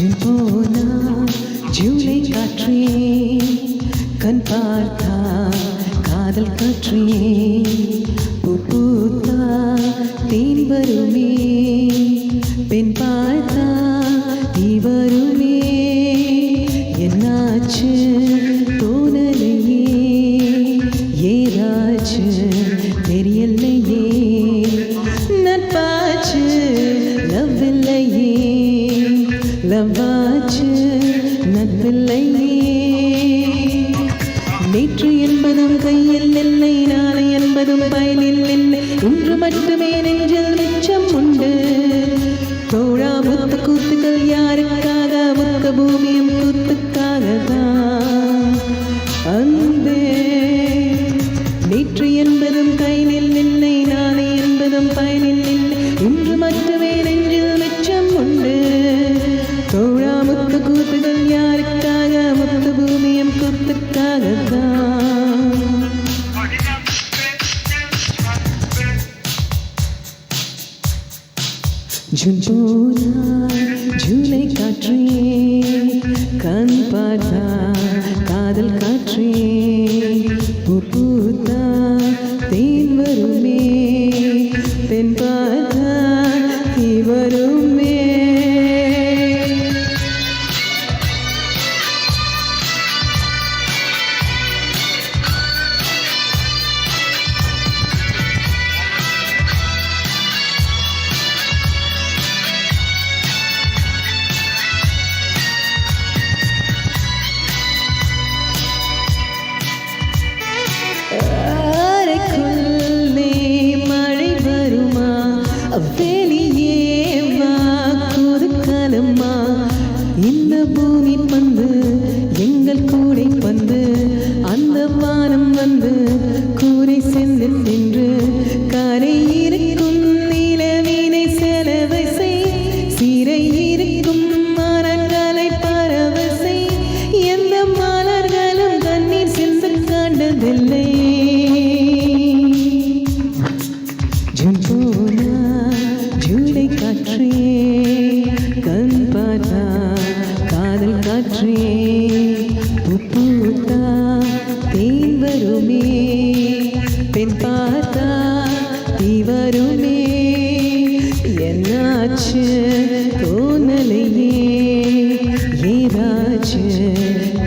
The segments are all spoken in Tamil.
ஜூன் போனா ஜூலை காற்றே கண் பார்த்தா காதல் காற்றே பூத்தா தேன் வருமே பெண் பார்த்தா நீ வருமே என்னாச்சு தோணலையே ஏதாச்சு தெரியலையே நட்பாச்சு லவ் இல்லையே லவ்வாச்சு நட்பில்லையே நேற்று என்பதும் கையில் இல்லை நாளை என்பதும் பயனில் இல்லை இன்று மட்டுமே நெஞ்சில் மிச்சம் உண்டு தோழா முத்த கூத்துக்கள் யாருக்காக முத்த பூமியும் கூத்துக்காக தான் அன்பே நேற்று என்பதும் கையில் இல்லை நாளை என்பதும் பயனில் இல்லை இன்று மட்டுமே நெஞ்சில் மிச்சம் உண்டு தோழா முத்த கூத்துக்கள் யாருக்காக முத்த பூமியும் கூத்துக்காக தான் ஜூன் போனா ஜூலை காற்றே கண் பார்த்தா காதல் காற்றே பூத்தா தேன் வருமே பெண் பார்த்தா நீ வருமே வெளியே வா குறுக்கலம்மா இந்த பூமி பந்து எங்கள் கூடை பந்து அந்த வானம் வந்து கூரை சென்று சென்று கரை இருக்கும் நிலவினை செலவை செய் சீரை இருக்கும் மரங்களை பறவை செய் எந்த மலர்களும் தண்ணீர் சென்று கண்டதில்லை ஜூன் போனா ஜூலை காற்றே கண் பார்த்தா காதல் காற்றே பூத்தா தேன் வருமே பெண் பார்த்தா தீ வருமே என்னாச்சு தோணலையே ஏதாச்சு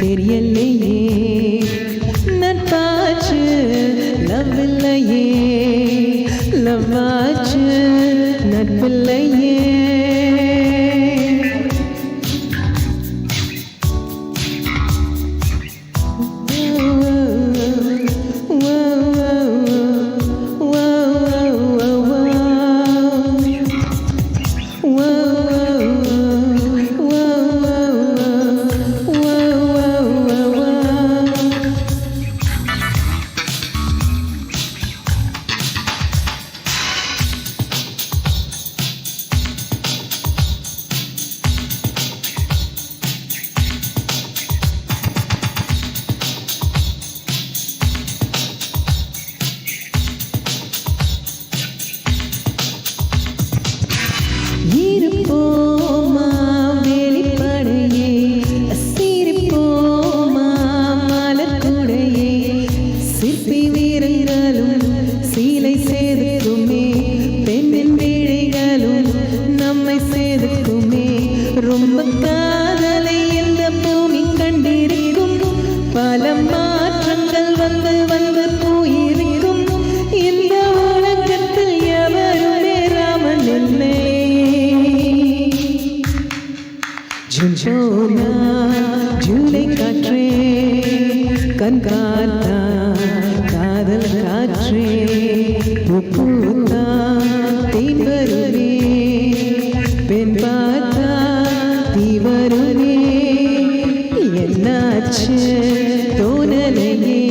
தெரியலையே நட்பாச்சு லவ் இல்லையே லவ்வாச்சு நட்பில்லையே இருப்போமா வெளிப்படையே சிரிப்போமா மலர்கூடையே சிற்பி வீரங்களும் சீலை சேதுக்குமே பெண்ணின் வேழைகளும் நம்மை சேதுக்குமே ரொம்ப காதலை இந்த பூமி கண்டிருக்கும் பல மாற்றங்கள் வந்து வந்து போயிருக்கும் இந்த உலகத்தில் எவருமே ராமன் இல்லை ஜூன் போனா ஜூலை காற்றே கண் பார்த்தா காதல் காற்றே பூத்தா தேன் வருமே பெண் பார்த்தா தீ வருமே என்னாச்சு தோணலையே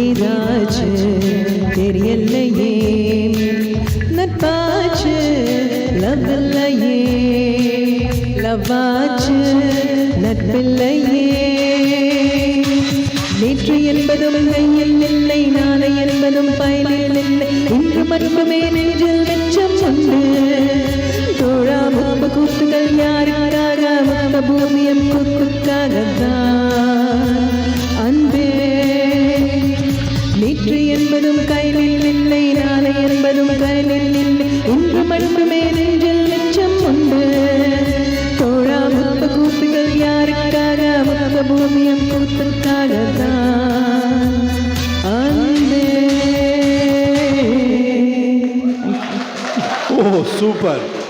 ஏதாச்சு தெரியலையே நட்பாச்சு லவ் இல்லையே லவ்வாச்சு நட்பில்லையே நேற்று என்பதும் கையில் இல்லை நாளை என்பதும் பயனில் இல்லை இன்று மட்டுமே நெஞ்சில் மிச்சம் உண்டு தோழா முன்பு கூத்துகள் யாருக்காக சூப்பர்.